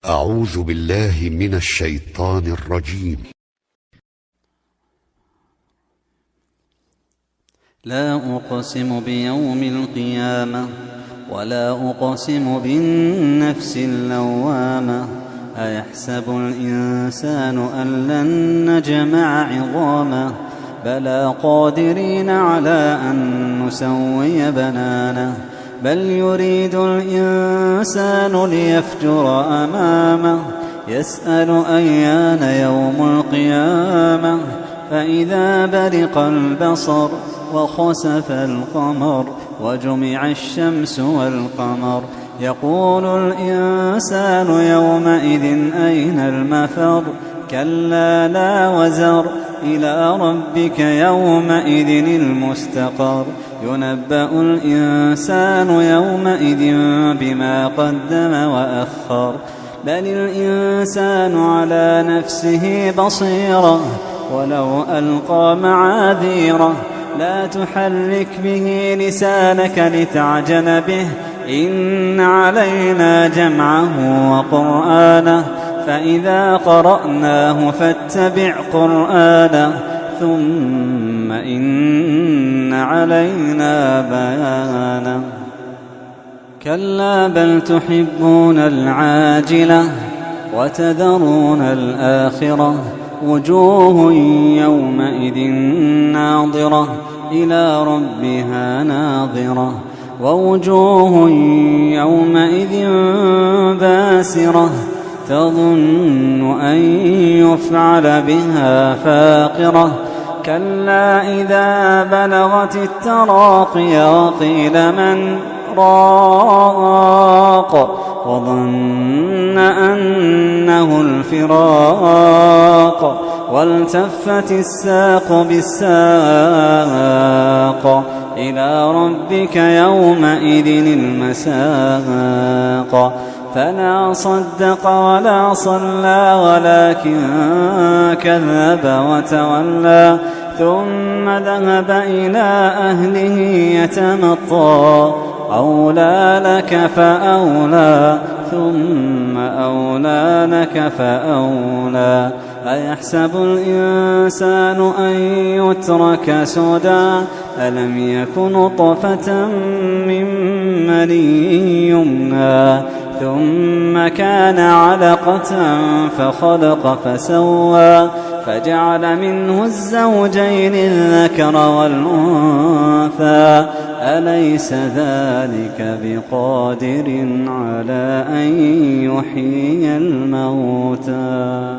أعوذ بالله من الشيطان الرجيم. لا أقسم بيوم القيامة ولا أقسم بالنفس اللوامة. أيحسب الإنسان أن لن نجمع عظامه بلى قادرين على أن نسوي بنانه. بل يريد الإنسان ليفجر أمامه يسأل أيان يوم القيامة. فإذا برق البصر وخسف القمر وجمع الشمس والقمر يقول الإنسان يومئذ أين المفر. كلا لا وزر إلى ربك يومئذ المستقر. ينبأ الإنسان يومئذ بما قدم وأخر. بل الإنسان على نفسه بصيرة ولو ألقى معاذيره. لا تحرك به لسانك لتعجل به إن علينا جمعه وقرآنه. فإذا قرأناه فاتبع قرآنه ثم إن علينا بيانه. كلا بل تحبون العاجلة وتذرون الآخرة. وجوه يومئذ ناظرة إلى ربها ناظرة ووجوه يومئذ باسرة تظن أن يفعل بها فاقرة. كلا إذا بلغت التراقي وقيل من راق وظن أنه الفراق والتفت الساق بالساق إلى ربك يومئذ المساق. فلا صدق ولا صلى ولكن كذب وتولى ثم ذهب إلى أهله يتمطى. أولى لك فأولى ثم أولى لك فأولى. أيحسب الإنسان أن يترك سدى ألم يك نطفة من مني يمنى ثم كان علقة فخلق فسوى فجعل منه الزوجين الذكر والأنثى. أليس ذلك بقادر على أن يحيي الموتى؟